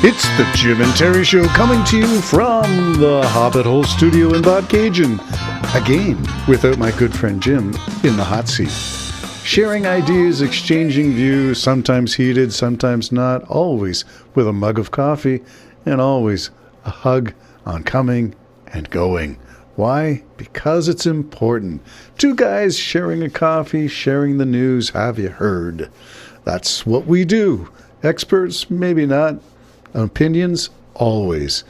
It's the Jim and Terry Show coming to you from the Hobbit Hole Studio in Bodcajun. Again, without my good friend Jim in the hot seat. Sharing ideas, exchanging views, sometimes heated, sometimes not, always with a mug of coffee, and always a hug on coming and going. Why? Because it's important. Two guys sharing a coffee, sharing the news. Have you heard? That's what we do. Experts, maybe not. Opinions, always.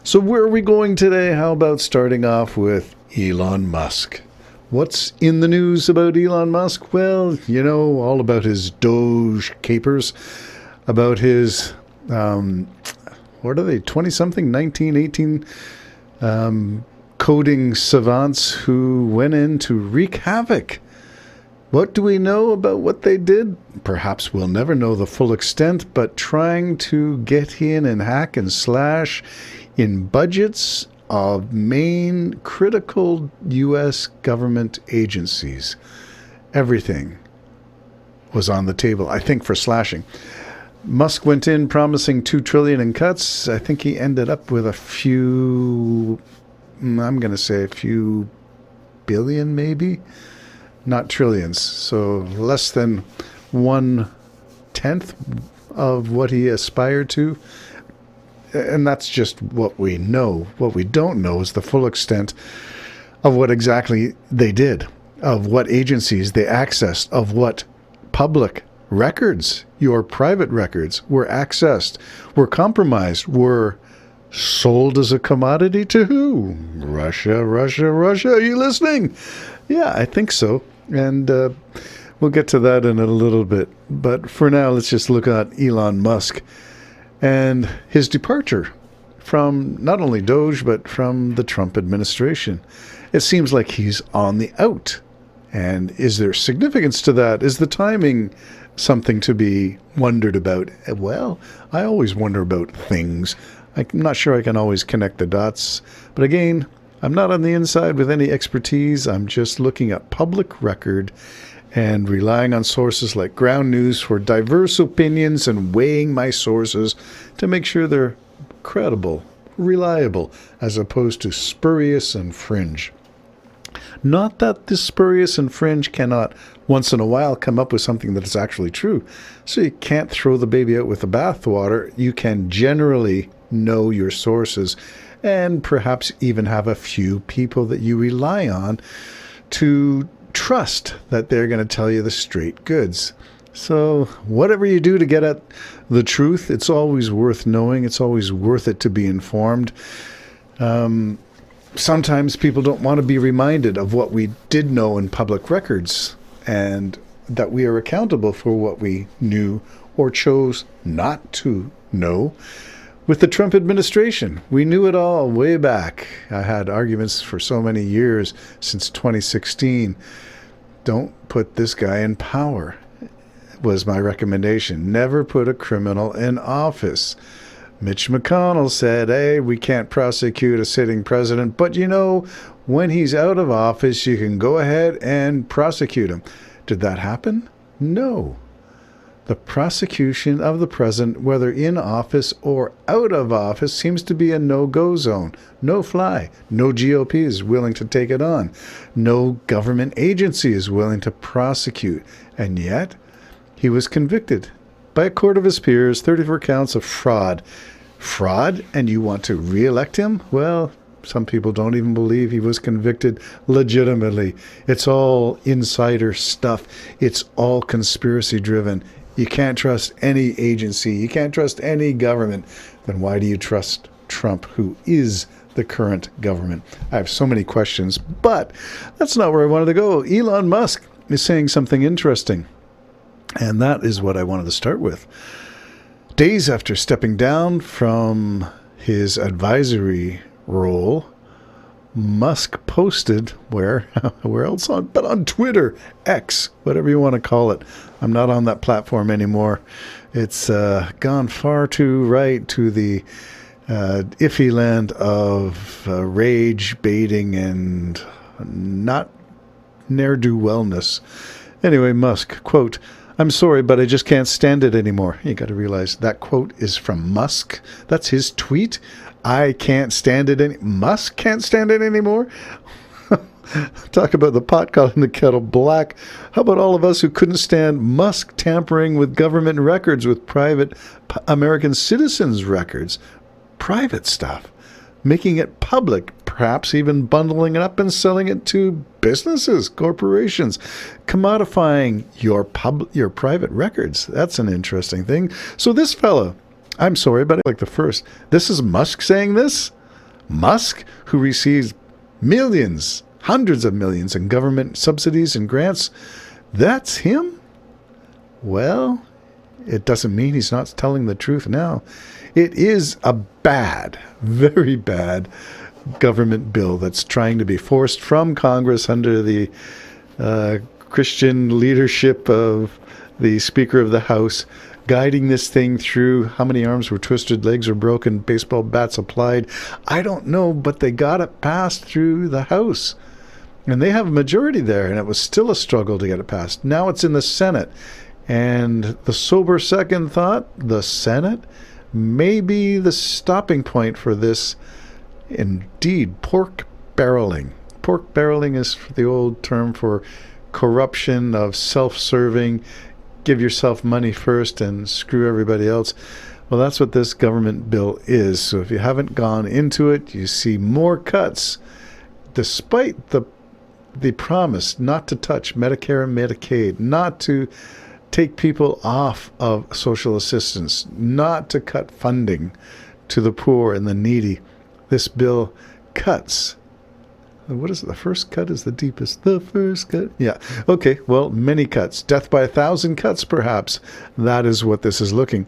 So where are we going today? How about starting off with Elon Musk? What's in the news about Elon Musk? Well, you know, all about his Doge capers, about his, what are they, 20-something, 19, 18 coding savants who went in to wreak havoc. What do we know about what they did? Perhaps we'll never know the full extent, but trying to get in and hack and slash in budgets of main critical U.S. government agencies. Everything was on the table, I think, for slashing. Musk went in promising $2 trillion in cuts. I think he ended up with a few, I'm going to say a few billion maybe. Not trillions, so less than 1/10 of what he aspired to. And that's just what we know. What we don't know is the full extent of what exactly they did, of what agencies they accessed, of what public records, your private records, were accessed, were compromised, were sold as a commodity to who? Russia, Russia, Russia. Are you listening? Yeah, I think so. And we'll get to that in a little bit. But for now, let's just look at Elon Musk and his departure from not only Doge, but from the Trump administration. It seems like he's on the out. And is there significance to that? Is the timing something to be wondered about? Well, I always wonder about things. I'm not sure I can always connect the dots. But again, I'm not on the inside with any expertise. I'm just looking at public record and relying on sources like Ground News for diverse opinions and weighing my sources to make sure they're credible, reliable, as opposed to spurious and fringe. Not that the spurious and fringe cannot once in a while come up with something that is actually true. So you can't throw the baby out with the bathwater. You can generally know your sources and perhaps even have a few people that you rely on to trust that they're going to tell you the straight goods. So whatever you do to get at the truth, it's always worth knowing. It's always worth it to be informed. Sometimes people don't want to be reminded of what we did know in public records and that we are accountable for what we knew or chose not to know. With the Trump administration, we knew it all way back. I had arguments for so many years since 2016. Don't put this guy in power, was my recommendation. Never put a criminal in office. Mitch McConnell said, hey, we can't prosecute a sitting president, but you know, when he's out of office, you can go ahead and prosecute him. Did that happen? No. The prosecution of the president, whether in office or out of office, seems to be a no-go zone. No fly. No GOP is willing to take it on. No government agency is willing to prosecute. And yet, he was convicted by a court of his peers, 34 counts of fraud. Fraud? And you want to re-elect him? Well, some people don't even believe he was convicted legitimately. It's all insider stuff. It's all conspiracy-driven. You can't trust any agency. You can't trust any government. Then why do you trust Trump, who is the current government? I have so many questions, but that's not where I wanted to go. Elon Musk is saying something interesting, and that is what I wanted to start with. Days after stepping down from his advisory role, Musk posted where else on, but on Twitter, X, whatever you want to call it. I'm not on that platform anymore. It's gone far too right to the iffy land of rage baiting and not ne'er-do-wellness. Anyway, Musk, quote, I'm sorry, but I just can't stand it anymore. You got to realize that quote is from Musk. That's his tweet. I can't stand it Musk can't stand it anymore? Talk about the pot calling the kettle black. How about all of us who couldn't stand Musk tampering with government records, with private American citizens' records? Private stuff. Making it public, perhaps even bundling it up and selling it to businesses, corporations, commodifying your private records. That's an interesting thing. So this fellow, I'm sorry, but I like the first. This is Musk saying this? Musk, who receives millions, hundreds of millions in government subsidies and grants, that's him? Well, it doesn't mean he's not telling the truth now. It is a bad, very bad government bill that's trying to be forced from Congress under the Christian leadership of the Speaker of the House, guiding this thing through. How many arms were twisted, legs were broken, baseball bats applied? I don't know, but they got it passed through the House. And they have a majority there, and it was still a struggle to get it passed. Now it's in the Senate. And the sober second thought, the Senate may be the stopping point for this. Indeed, pork barreling. Pork barreling is the old term for corruption of self-serving. Give yourself money first and screw everybody else. Well, that's what this government bill is. So if you haven't gone into it, you see more cuts, despite the promise not to touch Medicare and Medicaid, not to take people off of social assistance, not to cut funding to the poor and the needy. This bill cuts. What is it? The first cut is the deepest. The first cut. Yeah. Okay. Well, many cuts. Death by 1,000 cuts, perhaps. That is what this is looking.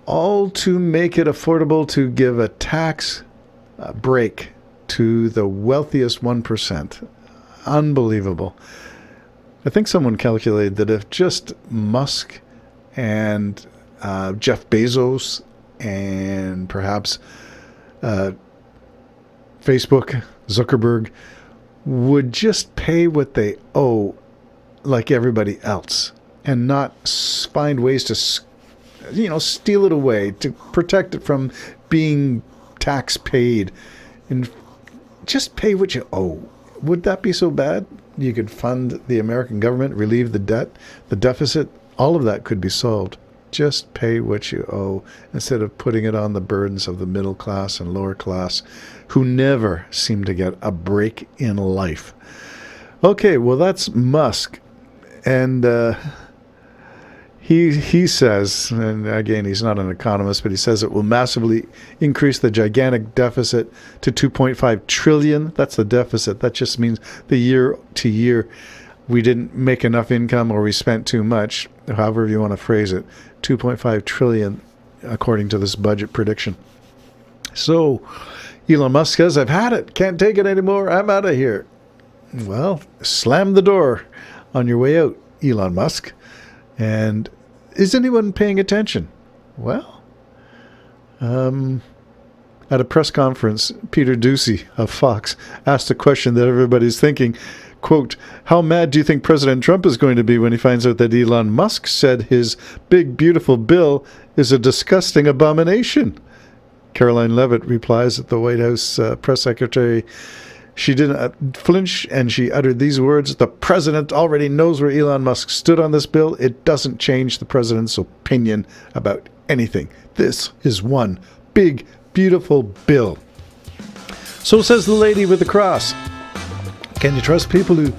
All to make it affordable to give a tax break to the wealthiest 1%. Unbelievable. I think someone calculated that if just Musk and Jeff Bezos and perhaps Facebook, Zuckerberg, would just pay what they owe like everybody else and not find ways to, steal it away, to protect it from being tax paid, and just pay what you owe. Would that be so bad? You could fund the American government, relieve the debt, the deficit. All of that could be solved. Just pay what you owe instead of putting it on the burdens of the middle class and lower class, who never seem to get a break in life. Okay, well, that's Musk. And he says, and again, he's not an economist, but he says it will massively increase the gigantic deficit to 2.5 trillion. That's the deficit. That just means the year to year we didn't make enough income or we spent too much, however you want to phrase it. 2.5 trillion, according to this budget prediction. So Elon Musk says, I've had it. Can't take it anymore. I'm out of here. Well, slam the door on your way out, Elon Musk. And is anyone paying attention? Well, at a press conference, Peter Doocy of Fox asked a question that everybody's thinking, quote, how mad do you think President Trump is going to be when he finds out that Elon Musk said his big, beautiful bill is a disgusting abomination? Caroline Leavitt replies at the White House press secretary, she didn't flinch, and she uttered these words, the president already knows where Elon Musk stood on this bill. It doesn't change the president's opinion about anything. This is one big, beautiful bill. So says the lady with the cross. Can you trust people who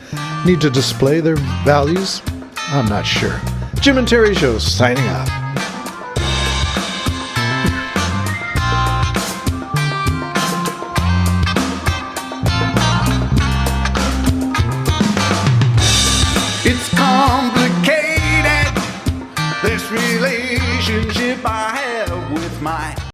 need to display their values? I'm not sure. Jim and Terry Show, signing off.